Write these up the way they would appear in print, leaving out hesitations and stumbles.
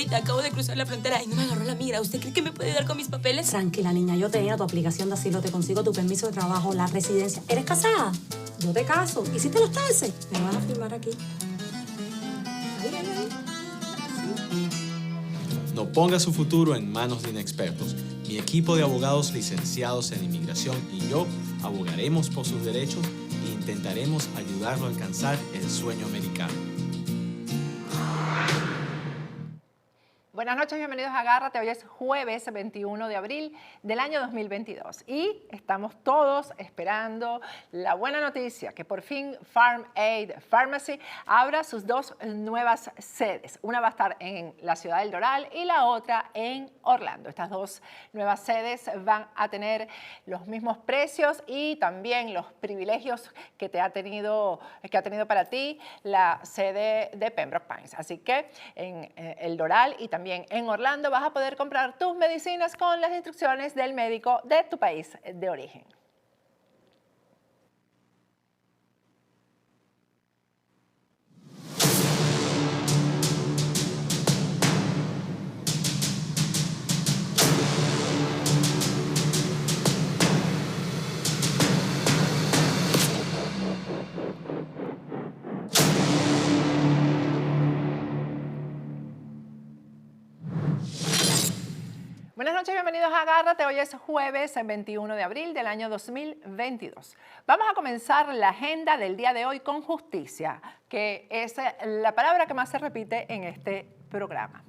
ahorita acabo de cruzar la frontera y no me agarró la mira. ¿Usted cree que me puede ayudar con mis papeles? Tranquila, niña, yo te lleno tu aplicación de asilo, te consigo tu permiso de trabajo, la residencia. ¿Eres casada? Yo te caso. ¿Hiciste los taxes? Me vas a firmar aquí. Ahí. No ponga su futuro en manos de inexpertos. Mi equipo de abogados licenciados en inmigración y yo abogaremos por sus derechos e intentaremos ayudarlo a alcanzar el sueño americano. Buenas noches, bienvenidos a Agárrate. Hoy es jueves 21 de abril del año 2022 y estamos todos esperando la buena noticia que por fin Farm Aid Pharmacy abra sus dos nuevas sedes. Una va a estar en la ciudad del Doral y la otra en Orlando. Estas dos nuevas sedes van a tener los mismos precios y también los privilegios que ha tenido para ti la sede de Pembroke Pines. Así que en el Doral y también en Orlando vas a poder comprar tus medicinas con las instrucciones del médico de tu país de origen. Buenas noches, bienvenidos a Agárrate. Hoy es jueves 21 de abril del año 2022. Vamos a comenzar la agenda del día de hoy con justicia, que es la palabra que más se repite en este programa.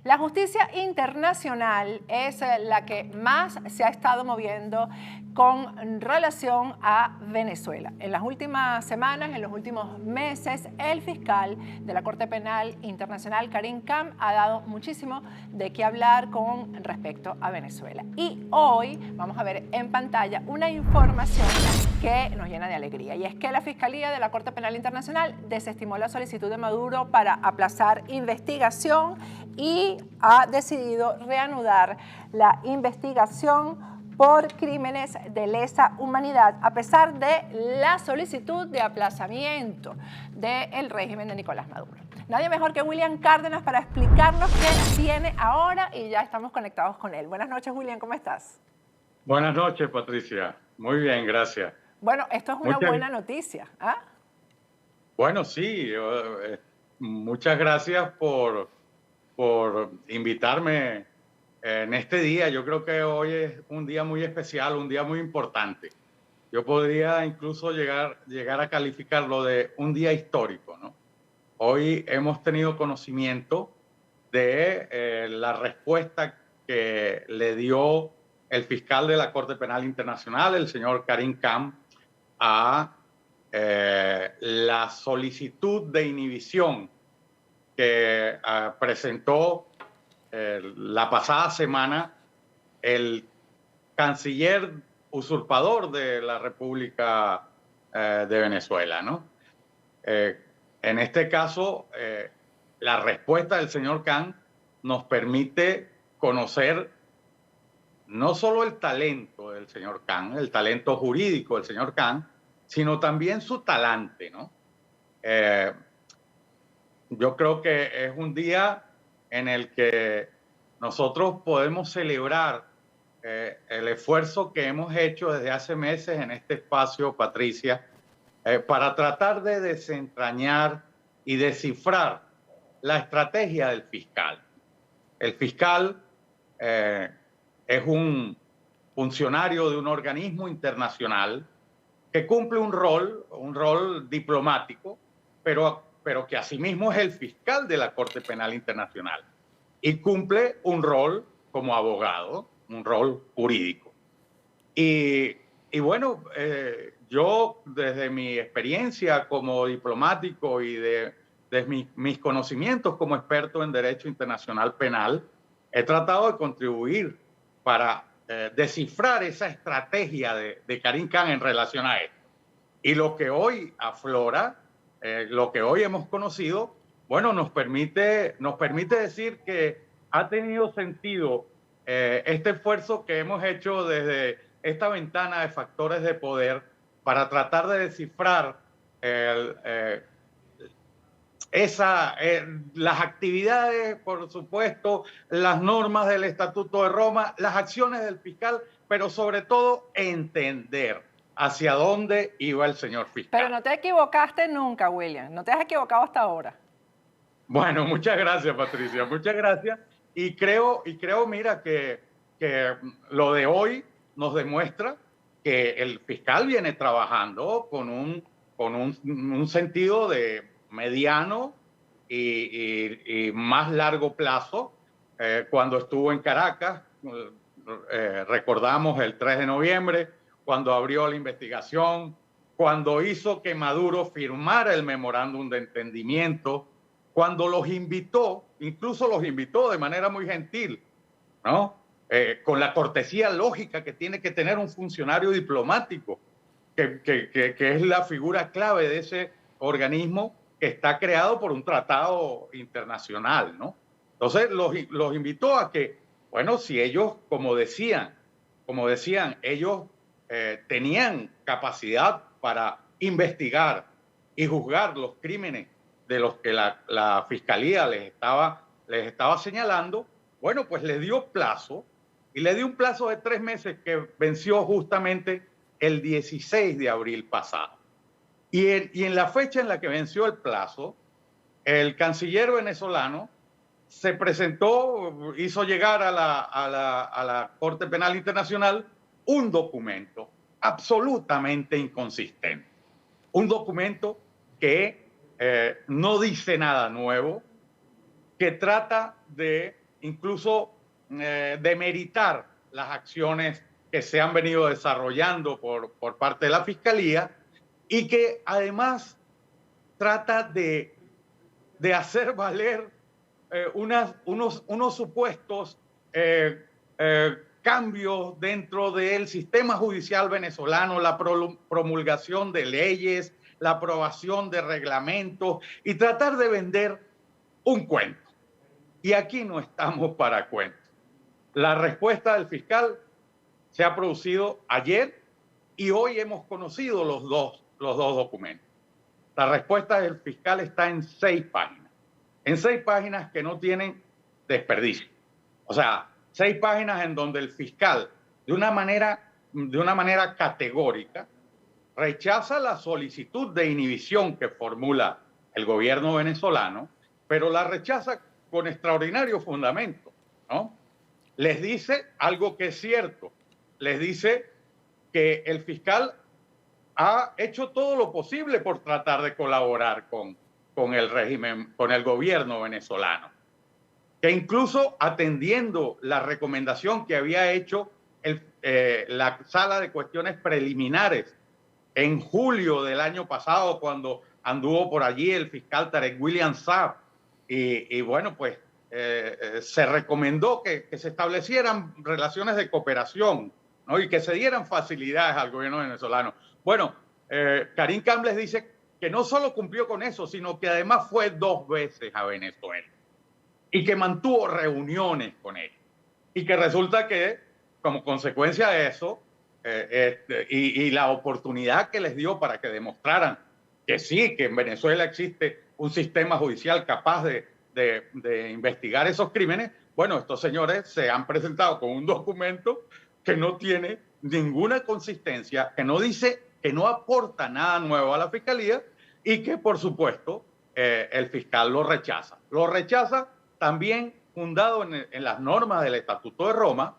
La justicia internacional es la que más se ha estado moviendo con relación a Venezuela. En las últimas semanas, en los últimos meses, el fiscal de la Corte Penal Internacional, Karim Khan, ha dado muchísimo de qué hablar con respecto a Venezuela. Y hoy vamos a ver en pantalla una información que nos llena de alegría, y es que la Fiscalía de la Corte Penal Internacional desestimó la solicitud de Maduro para aplazar investigación y ha decidido reanudar la investigación por crímenes de lesa humanidad, a pesar de la solicitud de aplazamiento del régimen de Nicolás Maduro. Nadie mejor que William Cárdenas para explicarnos qué viene ahora, y ya estamos conectados con él. Buenas noches, William, ¿cómo estás? Buenas noches, Patricia. Muy bien, gracias. Bueno, esto es una buena noticia, ¿ah? Bueno, sí. Muchas gracias por invitarme en este día. Yo creo que hoy es un día muy especial, un día muy importante. Yo podría incluso llegar a calificarlo de un día histórico, ¿no? Hoy hemos tenido conocimiento de la respuesta que le dio el fiscal de la Corte Penal Internacional, el señor Karim Khan, a la solicitud de inhibición que presentó la pasada semana el canciller usurpador de la República de Venezuela, ¿no? En este caso, la respuesta del señor Khan nos permite conocer no solo el talento del señor Khan, el talento jurídico del señor Khan, sino también su talante, ¿no? Yo creo que es un día en el que nosotros podemos celebrar el esfuerzo que hemos hecho desde hace meses en este espacio, Patricia, para tratar de desentrañar y descifrar la estrategia del fiscal. El fiscal es un funcionario de un organismo internacional que cumple un rol diplomático, pero que asimismo es el fiscal de la Corte Penal Internacional y cumple un rol como abogado, un rol jurídico. Y bueno, yo desde mi experiencia como diplomático y de mis conocimientos como experto en Derecho Internacional Penal, he tratado de contribuir para descifrar esa estrategia de Karim Khan en relación a esto. Y lo que hoy aflora, lo que hoy hemos conocido, bueno, nos permite decir que ha tenido sentido este esfuerzo que hemos hecho desde esta ventana de factores de poder para tratar de descifrar el las actividades, por supuesto, las normas del Estatuto de Roma, las acciones del fiscal, pero sobre todo entender hacia dónde iba el señor fiscal. Pero no te equivocaste nunca, William. No te has equivocado hasta ahora. Bueno, muchas gracias, Patricia. Muchas gracias. Y creo, mira, que lo de hoy nos demuestra que el fiscal viene trabajando con un sentido de mediano y más largo plazo. Cuando estuvo en Caracas, recordamos el 3 de noviembre, cuando abrió la investigación, cuando hizo que Maduro firmara el memorándum de entendimiento, cuando los invitó, incluso los invitó de manera muy gentil, ¿no? Con la cortesía lógica que tiene que tener un funcionario diplomático, que es la figura clave de ese organismo que está creado por un tratado internacional, ¿no? Entonces los invitó a que, bueno, si ellos, como decían, ellos tenían capacidad para investigar y juzgar los crímenes de los que la fiscalía les estaba señalando, bueno, pues le dio plazo, y le dio un plazo de 3 meses que venció justamente el 16 de abril pasado. Y en la fecha en la que venció el plazo, el canciller venezolano se presentó, hizo llegar a la Corte Penal Internacional un documento absolutamente inconsistente. Un documento que no dice nada nuevo, que trata de incluso demeritar las acciones que se han venido desarrollando por parte de la Fiscalía, y que además trata de hacer valer unos supuestos cambios dentro del sistema judicial venezolano, la promulgación de leyes, la aprobación de reglamentos, y tratar de vender un cuento. Y aquí no estamos para cuentos. La respuesta del fiscal se ha producido ayer y hoy hemos conocido los dos documentos. La respuesta del fiscal está en 6 páginas. En 6 páginas que no tienen desperdicio. O sea, 6 páginas en donde el fiscal, de una manera categórica, rechaza la solicitud de inhibición que formula el gobierno venezolano, pero la rechaza con extraordinario fundamento, ¿no? Les dice algo que es cierto. Les dice que el fiscal ha hecho todo lo posible por tratar de colaborar con el régimen, con el gobierno venezolano. Que incluso atendiendo la recomendación que había hecho la Sala de Cuestiones Preliminares en julio del año pasado, cuando anduvo por allí el fiscal Tarek William Saab, y bueno, pues se recomendó que se establecieran relaciones de cooperación, ¿no? Y que se dieran facilidades al gobierno venezolano. Bueno, Karim Cambles dice que no solo cumplió con eso, sino que además fue 2 veces a Venezuela y que mantuvo reuniones con él. Y que resulta que, como consecuencia de eso, y la oportunidad que les dio para que demostraran que sí, que en Venezuela existe un sistema judicial capaz de investigar esos crímenes, bueno, estos señores se han presentado con un documento que no tiene ninguna consistencia, que no dice, que no aporta nada nuevo a la Fiscalía, y que, por supuesto, el fiscal lo rechaza. Lo rechaza también fundado en las normas del Estatuto de Roma,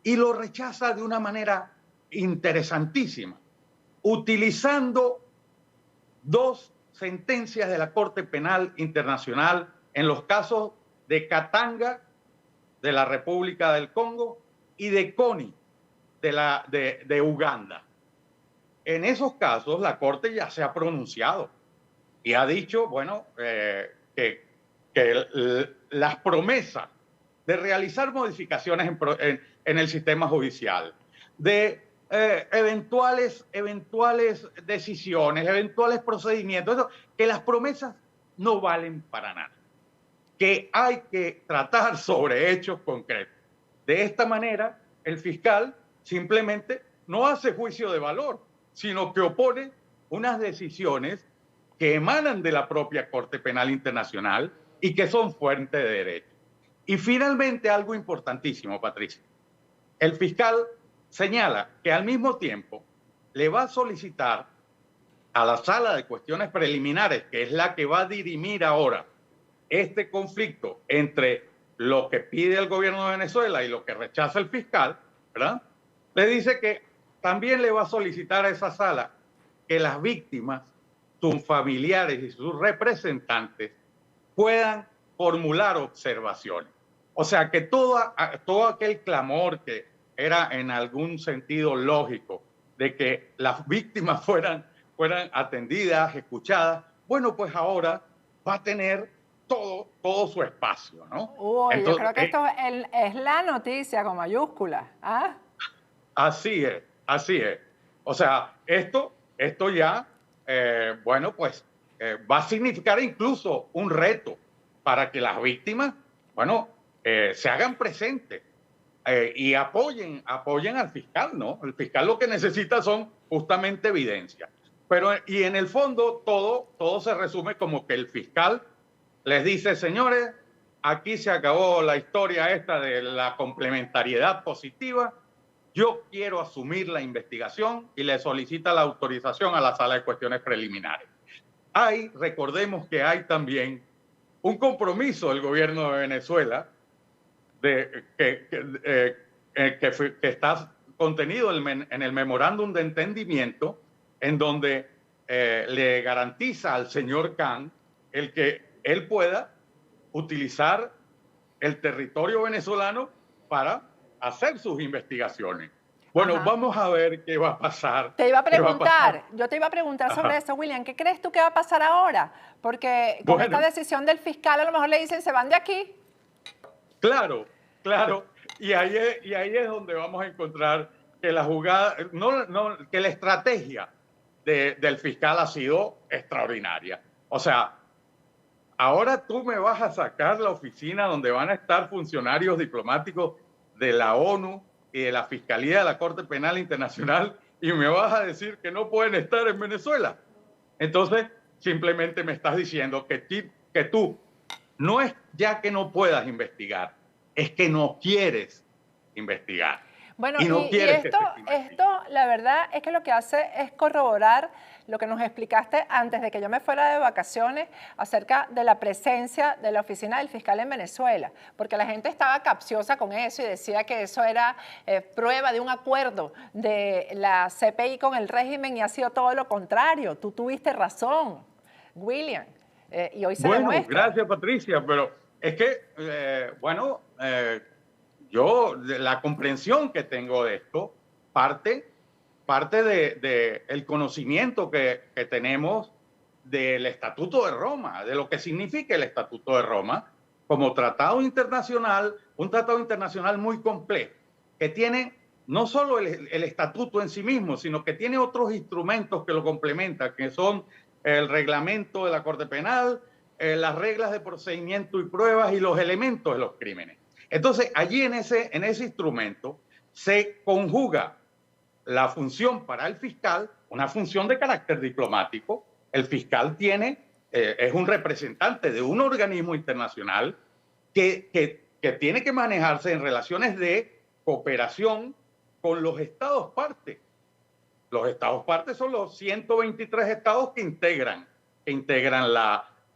y lo rechaza de una manera interesantísima, utilizando 2 sentencias de la Corte Penal Internacional en los casos de Katanga, de la República del Congo, y de Kony, de Uganda. En esos casos, la Corte ya se ha pronunciado y ha dicho, bueno, que las promesas de realizar modificaciones en el sistema judicial, de eventuales decisiones, eventuales procedimientos, que las promesas no valen para nada, que hay que tratar sobre hechos concretos. De esta manera, el fiscal simplemente no hace juicio de valor, sino que opone unas decisiones que emanan de la propia Corte Penal Internacional y que son fuente de derecho. Y finalmente, algo importantísimo, Patricia. El fiscal señala que al mismo tiempo le va a solicitar a la Sala de Cuestiones Preliminares, que es la que va a dirimir ahora este conflicto entre lo que pide el gobierno de Venezuela y lo que rechaza el fiscal, ¿verdad? Le dice que también le va a solicitar a esa sala que las víctimas, sus familiares y sus representantes puedan formular observaciones. O sea, que todo aquel clamor que era en algún sentido lógico de que las víctimas fueran atendidas, escuchadas, bueno, pues ahora va a tener todo su espacio, ¿no? Uy, Entonces, yo creo que esto es la noticia con mayúsculas. ¿Ah? Así es, así es. O sea, esto ya, bueno, pues va a significar incluso un reto para que las víctimas, bueno, se hagan presentes y apoyen al fiscal, ¿no? El fiscal lo que necesita son justamente evidencias. Y en el fondo todo se resume como que el fiscal les dice, señores, aquí se acabó la historia esta de la complementariedad positiva, yo quiero asumir la investigación y le solicita la autorización a la Sala de Cuestiones Preliminares. Recordemos que hay también un compromiso del gobierno de Venezuela que está contenido en el memorándum de entendimiento, en donde le garantiza al señor Khan el que él pueda utilizar el territorio venezolano para hacer sus investigaciones. Bueno, Ajá. vamos a ver qué va a pasar. Yo te iba a preguntar sobre eso, William. ¿Qué crees tú que va a pasar ahora? Porque con Bueno, esta decisión del fiscal a lo mejor le dicen se van de aquí. Claro. Y ahí es donde vamos a encontrar que la jugada, que la estrategia del fiscal ha sido extraordinaria. O sea, ahora tú me vas a sacar la oficina donde van a estar funcionarios diplomáticos de la ONU y de la Fiscalía de la Corte Penal Internacional y me vas a decir que no pueden estar en Venezuela. Entonces, simplemente me estás diciendo que tú no es ya que no puedas investigar, es que no quieres investigar. Bueno, y no quieres que se investigue. esto, la verdad es que lo que hace es corroborar lo que nos explicaste antes de que yo me fuera de vacaciones acerca de la presencia de la oficina del fiscal en Venezuela, porque la gente estaba capciosa con eso y decía que eso era prueba de un acuerdo de la CPI con el régimen y ha sido todo lo contrario. Tú tuviste razón, William, y hoy se demuestra. Gracias, Patricia, pero es que, yo, la comprensión que tengo de esto parte de el conocimiento que tenemos del Estatuto de Roma, de lo que significa el Estatuto de Roma como tratado internacional, un tratado internacional muy complejo, que tiene no solo el estatuto en sí mismo, sino que tiene otros instrumentos que lo complementan, que son el reglamento de la Corte Penal, las reglas de procedimiento y pruebas y los elementos de los crímenes. Entonces, allí en ese instrumento se conjuga la función para el fiscal, una función de carácter diplomático. El fiscal es un representante de un organismo internacional que tiene que manejarse en relaciones de cooperación con los estados partes. Los estados partes son los 123 estados que integran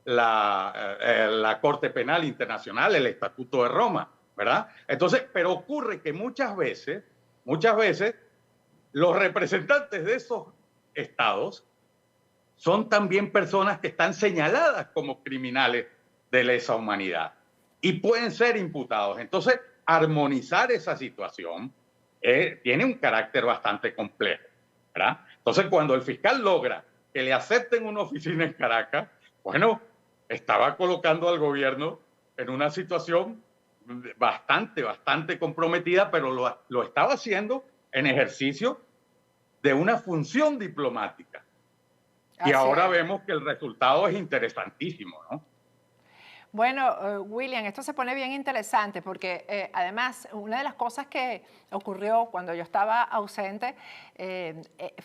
la Corte Penal Internacional, el Estatuto de Roma, ¿verdad? Entonces, pero ocurre que muchas veces, los representantes de esos estados son también personas que están señaladas como criminales de lesa humanidad y pueden ser imputados. Entonces, armonizar esa situación tiene un carácter bastante complejo, ¿verdad? Entonces, cuando el fiscal logra que le acepten una oficina en Caracas, bueno, estaba colocando al gobierno en una situación bastante comprometida, pero lo estaba haciendo en ejercicio de una función diplomática. Y ahora vemos que el resultado es interesantísimo, ¿no? Bueno, William, esto se pone bien interesante porque además una de las cosas que ocurrió cuando yo estaba ausente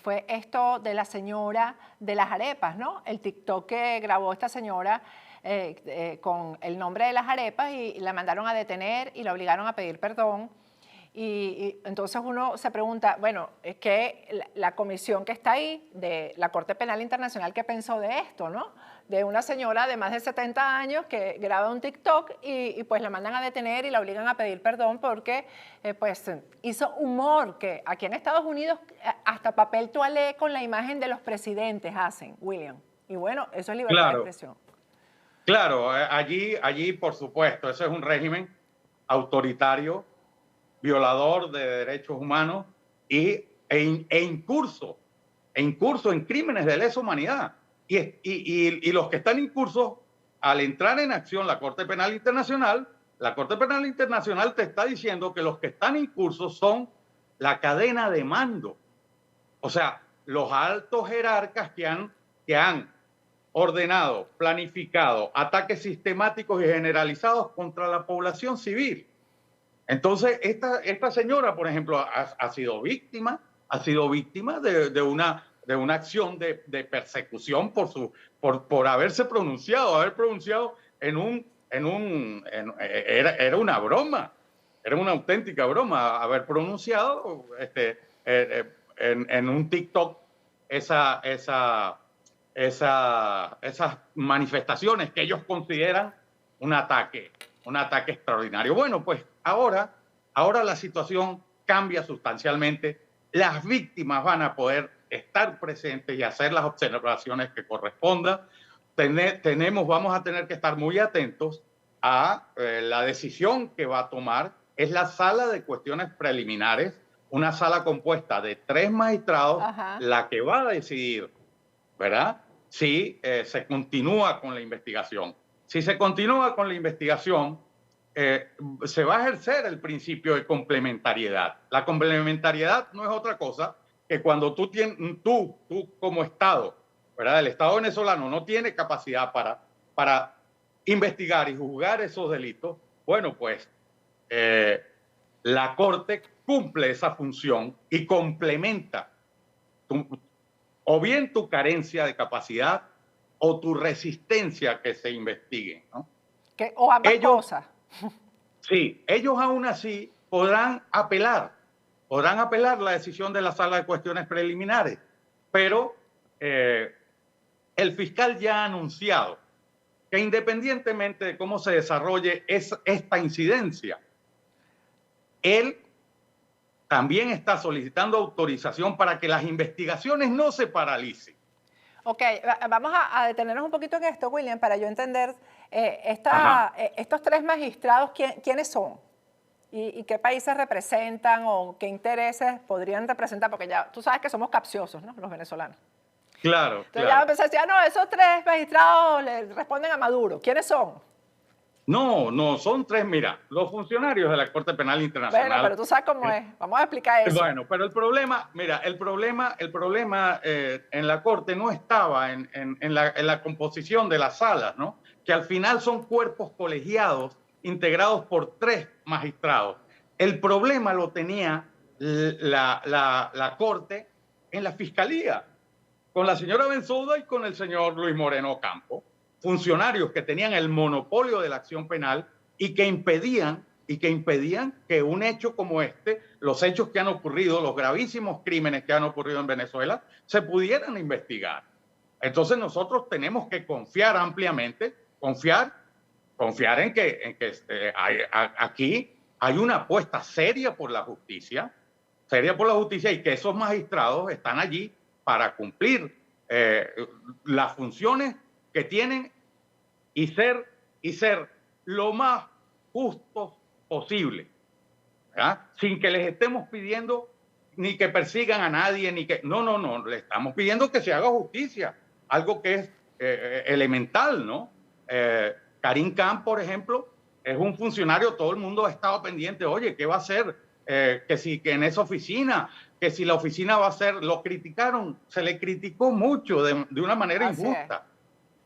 fue esto de la señora de las arepas, ¿no? El TikTok que grabó esta señora con el nombre de las arepas y la mandaron a detener y la obligaron a pedir perdón. Y entonces uno se pregunta, bueno, es que la comisión que está ahí de la Corte Penal Internacional, ¿qué pensó de esto, no? De una señora de más de 70 años que graba un TikTok y pues la mandan a detener y la obligan a pedir perdón porque pues hizo humor, que aquí en Estados Unidos hasta papel toalé con la imagen de los presidentes hacen, William. Y bueno, eso es libertad de expresión. Claro, allí por supuesto, eso es un régimen autoritario, violador de derechos humanos e incurso en crímenes de lesa humanidad. Y los que están incursos, al entrar en acción la Corte Penal Internacional te está diciendo que los que están incursos son la cadena de mando. O sea, los altos jerarcas que han ordenado, planificado ataques sistemáticos y generalizados contra la población civil. Entonces, esta señora, por ejemplo, ha sido víctima de una acción de persecución por haberse pronunciado, era una broma, era una auténtica broma haber pronunciado en un TikTok esas manifestaciones que ellos consideran un ataque extraordinario. Bueno, pues ahora la situación cambia sustancialmente. Las víctimas van a poder estar presentes y hacer las observaciones que correspondan. Vamos a tener que estar muy atentos a la decisión que va a tomar. Es la sala de cuestiones preliminares, una sala compuesta de 3 magistrados, la que va a decidir, ¿verdad?, si se continúa con la investigación. Si se continúa con la investigación, se va a ejercer el principio de complementariedad. La complementariedad no es otra cosa que cuando tú como Estado, ¿verdad?, el Estado venezolano no tiene capacidad para investigar y juzgar esos delitos, bueno, pues la Corte cumple esa función y complementa o bien tu carencia de capacidad o tu resistencia a que se investigue, ¿no? O ambas cosas. Sí, ellos aún así podrán apelar la decisión de la sala de cuestiones preliminares, pero el fiscal ya ha anunciado que independientemente de cómo se desarrolle esta incidencia, él también está solicitando autorización para que las investigaciones no se paralicen. Ok, vamos a detenernos un poquito en esto, William, para yo entender estos 3 magistrados, ¿quiénes son? ¿Y qué países representan o qué intereses podrían representar? Porque ya tú sabes que somos capciosos, ¿no?, los venezolanos. Claro. Entonces ya empecé a decir, no, esos 3 magistrados le responden a Maduro. ¿Quiénes son? No, son 3, mira, los funcionarios de la Corte Penal Internacional. Bueno, pero tú sabes cómo es. Vamos a explicar eso. Bueno, pero el problema en la Corte no estaba en la composición de las salas, ¿no? Que al final son cuerpos colegiados integrados por 3 magistrados. El problema lo tenía la Corte en la Fiscalía, con la señora Bensouda y con el señor Luis Moreno Ocampo, funcionarios que tenían el monopolio de la acción penal y que impedían que un hecho como los hechos que han ocurrido, los gravísimos crímenes que han ocurrido en Venezuela, se pudieran investigar. Entonces nosotros tenemos que confiar ampliamente, confiar en que aquí hay una apuesta seria por la justicia y que esos magistrados están allí para cumplir las funciones que tienen y ser lo más justos posible, ¿verdad?, sin que les estemos pidiendo ni que persigan a nadie, no, le estamos pidiendo que se haga justicia, algo que es elemental, ¿no? Karim Khan, por ejemplo, es un funcionario, todo el mundo ha estado pendiente, oye, ¿qué va a hacer? Que en esa oficina, que si la oficina va a hacer, lo criticaron, se le criticó mucho de una manera injusta.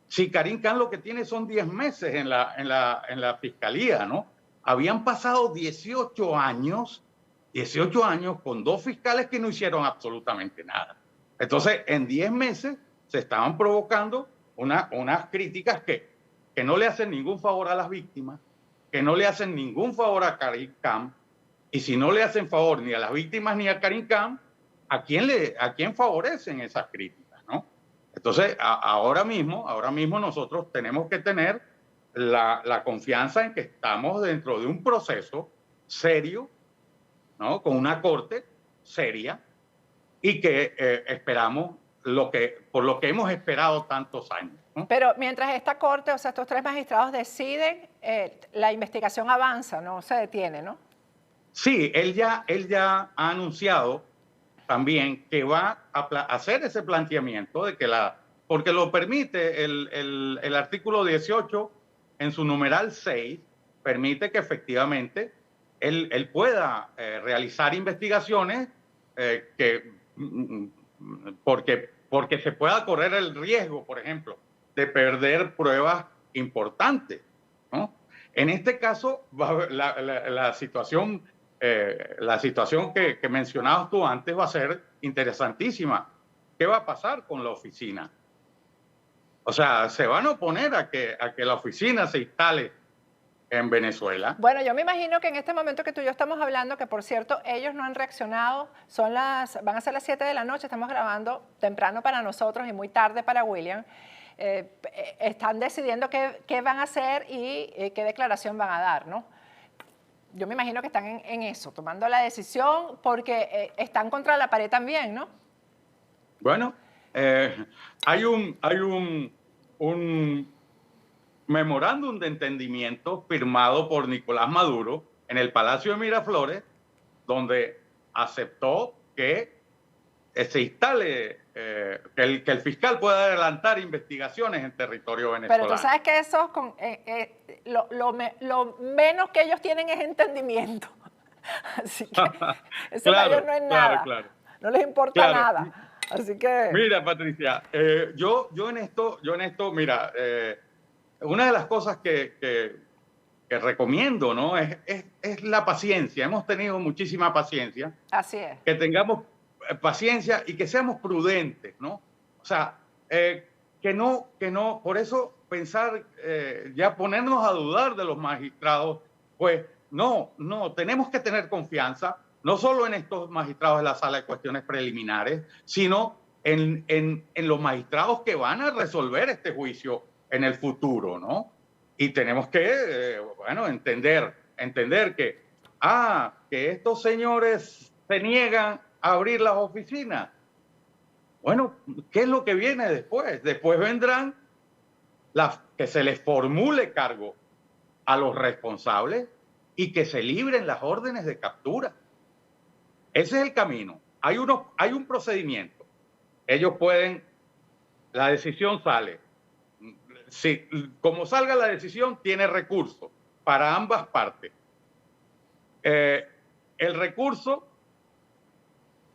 Si Karim Khan lo que tiene son 10 meses en la fiscalía, ¿no? Habían pasado 18 años con 2 fiscales que no hicieron absolutamente nada. Entonces, en 10 meses se estaban provocando unas críticas que no le hacen ningún favor a las víctimas, que no le hacen ningún favor a Karim Khan, y si no le hacen favor ni a las víctimas ni a Karim Khan, ¿a quién favorecen esas críticas, no? Entonces, ahora mismo nosotros tenemos que tener la confianza en que estamos dentro de un proceso serio, ¿no? Con una corte seria y que esperamos por lo que hemos esperado tantos años, ¿no? Pero mientras esta corte, o sea, estos 3 magistrados deciden, la investigación avanza, no se detiene, ¿no? Sí, él ya ha anunciado también que va a hacer ese planteamiento de que porque lo permite el artículo 18 en su numeral 6, permite que efectivamente él pueda realizar investigaciones porque se pueda correr el riesgo, por ejemplo, de perder pruebas importantes, ¿no? En este caso, la situación que mencionabas tú antes va a ser interesantísima. ¿Qué va a pasar con la oficina? O sea, ¿se van a oponer a que la oficina se instale en Venezuela? Bueno, yo me imagino que en este momento que tú y yo estamos hablando, que por cierto, ellos no han reaccionado, van a ser las 7 de la noche, estamos grabando temprano para nosotros y muy tarde para William. Están decidiendo qué van a hacer y qué declaración van a dar, ¿no? Yo me imagino que están en eso, tomando la decisión, porque están contra la pared también, ¿no? Bueno, hay un memorándum de entendimiento firmado por Nicolás Maduro en el Palacio de Miraflores, donde aceptó que se instale, que el fiscal pueda adelantar investigaciones en territorio venezolano. Pero tú sabes que eso, lo menos que ellos tienen es entendimiento. Así que eso para ellos no es nada. Claro. No les importa nada. Así que... Mira, Patricia, yo en esto, mira, una de las cosas que recomiendo, ¿no? Es la paciencia. Hemos tenido muchísima paciencia. Así es. Que tengamos paciencia y que seamos prudentes, ¿no? O sea, que no, por eso pensar, ya ponernos a dudar de los magistrados, pues no, tenemos que tener confianza, no solo en estos magistrados de la Sala de Cuestiones Preliminares, sino en los magistrados que van a resolver este juicio en el futuro, ¿no? Y tenemos que, entender que estos señores se niegan a abrir las oficinas. Bueno, ¿qué es lo que viene después? Después vendrán que se les formule cargo a los responsables y que se libren las órdenes de captura. Ese es el camino. Hay un procedimiento. Ellos pueden, la decisión sale. Si, como salga la decisión, tiene recurso para ambas partes. El recurso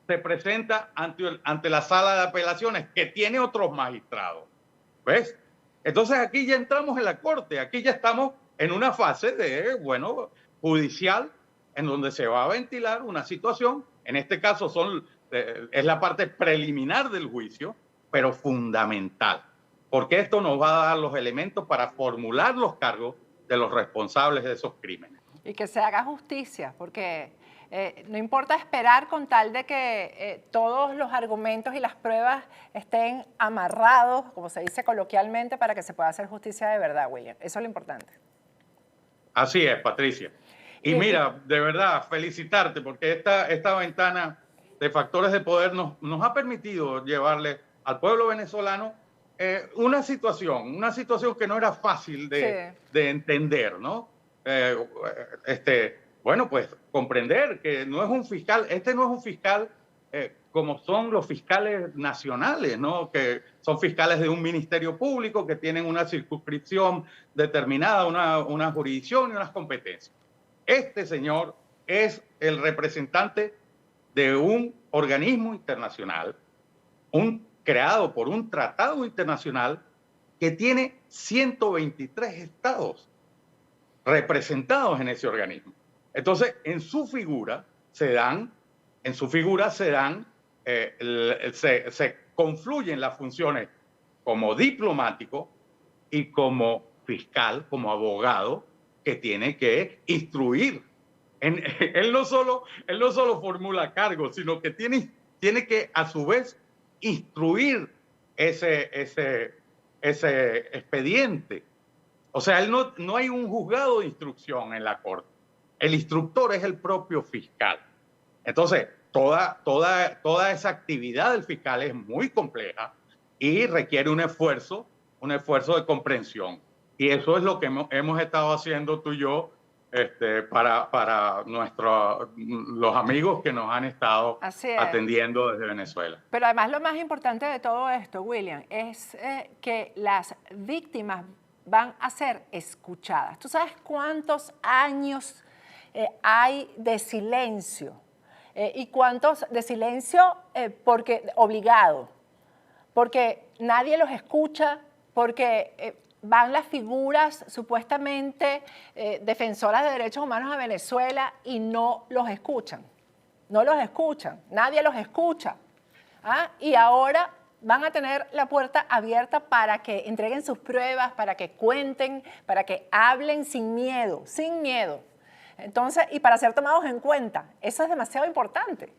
se presenta ante la sala de apelaciones, que tiene otros magistrados. ¿Ves? Entonces aquí ya entramos en la corte, aquí ya estamos en una fase judicial, en donde se va a ventilar una situación. En este caso es la parte preliminar del juicio, pero fundamental, porque esto nos va a dar los elementos para formular los cargos de los responsables de esos crímenes. Y que se haga justicia, porque no importa esperar con tal de que todos los argumentos y las pruebas estén amarrados, como se dice coloquialmente, para que se pueda hacer justicia de verdad, William. Eso es lo importante. Así es, Patricia. Y mira, de verdad, felicitarte, porque esta ventana de factores de poder nos ha permitido llevarle al pueblo venezolano una situación que no era fácil de entender, ¿no? Bueno, pues comprender que no es un fiscal, no es un fiscal como son los fiscales nacionales, ¿no? Que son fiscales de un ministerio público que tienen una circunscripción determinada, una jurisdicción y unas competencias. Este señor es el representante de un organismo internacional, creado por un tratado internacional que tiene 123 estados representados en ese organismo. Entonces, en su figura se confluyen las funciones como diplomático y como fiscal, como abogado, que tiene que instruir. Él no solo formula cargos, sino que tiene que, a su vez, instruir ese expediente. O sea, no hay un juzgado de instrucción en la Corte. El instructor es el propio fiscal. Entonces, toda esa actividad del fiscal es muy compleja y requiere un esfuerzo de comprensión. Y eso es lo que hemos estado haciendo tú y yo para los amigos que nos han estado atendiendo desde Venezuela. Pero además lo más importante de todo esto, William, es que las víctimas van a ser escuchadas. ¿Tú sabes cuántos años hay de silencio? ¿Y cuántos de silencio porque obligado? Porque nadie los escucha, porque van las figuras supuestamente defensoras de derechos humanos a Venezuela y no los escuchan. No los escuchan, nadie los escucha. ¿Ah? Y ahora van a tener la puerta abierta para que entreguen sus pruebas, para que cuenten, para que hablen sin miedo, sin miedo. Entonces, y para ser tomados en cuenta. Eso es demasiado importante.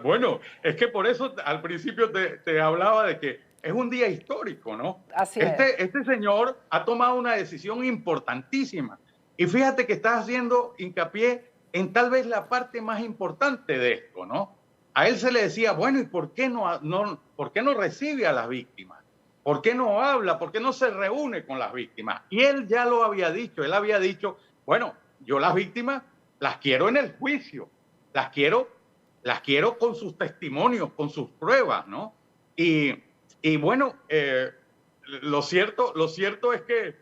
Bueno, es que por eso al principio te hablaba de que es un día histórico, ¿no? Así es. Este señor ha tomado una decisión importantísima. Y fíjate que está haciendo hincapié en tal vez la parte más importante de esto, ¿no? A él se le decía, bueno, ¿y por qué no recibe a las víctimas? ¿Por qué no habla? ¿Por qué no se reúne con las víctimas? Y él ya lo había dicho. Él había dicho, bueno, yo las víctimas las quiero en el juicio. Las quiero con sus testimonios, con sus pruebas, ¿no? Y bueno, lo cierto es que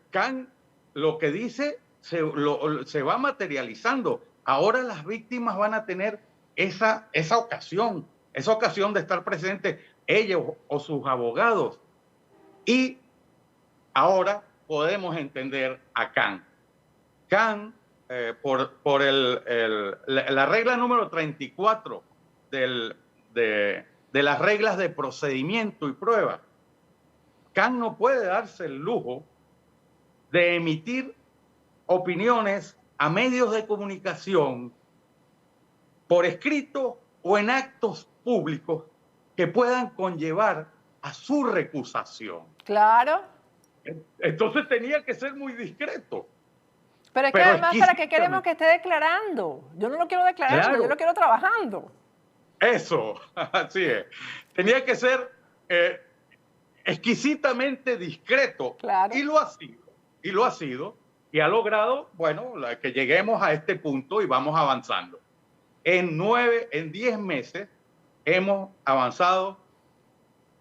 Khan lo que dice se va materializando. Ahora las víctimas van a tener esa ocasión de estar presentes ellos o sus abogados. Y ahora podemos entender a Khan. Khan, por la regla número 34 de las reglas de procedimiento y prueba, Khan no puede darse el lujo de emitir opiniones a medios de comunicación por escrito o en actos públicos que puedan conllevar a su recusación. Claro. Entonces tenía que ser muy discreto. Pero es que además, ¿para qué queremos que esté declarando? Yo no lo quiero declarando, claro. Yo lo quiero trabajando. Eso, así es. Tenía que ser exquisitamente discreto. Claro. Y lo ha sido, y ha logrado, bueno, que lleguemos a este punto y vamos avanzando. En 10 meses hemos avanzado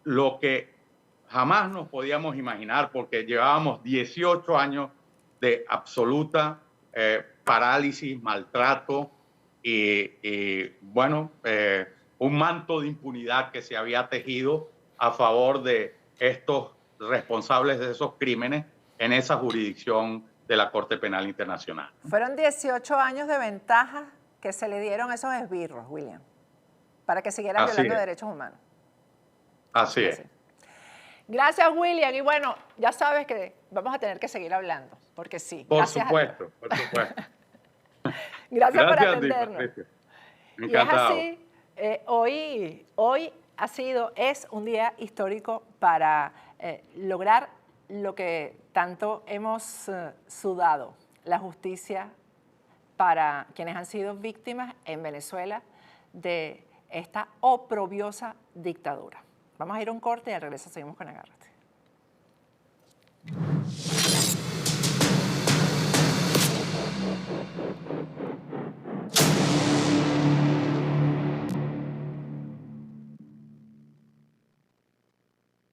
lo que jamás nos podíamos imaginar, porque llevábamos 18 años de absoluta parálisis, maltrato y bueno, un manto de impunidad que se había tejido a favor de estos responsables de esos crímenes en esa jurisdicción de la Corte Penal Internacional. Fueron 18 años de ventaja que se le dieron a esos esbirros, William, para que siguieran violando derechos humanos. Así es. Gracias, William. Y bueno, ya sabes que vamos a tener que seguir hablando, porque sí. Por supuesto, por supuesto. Gracias por atendernos. Encantado. Y es así, hoy es un día histórico para lograr lo que tanto hemos sudado, la justicia para quienes han sido víctimas en Venezuela de esta oprobiosa dictadura. Vamos a ir a un corte y al regreso seguimos con Agárrate.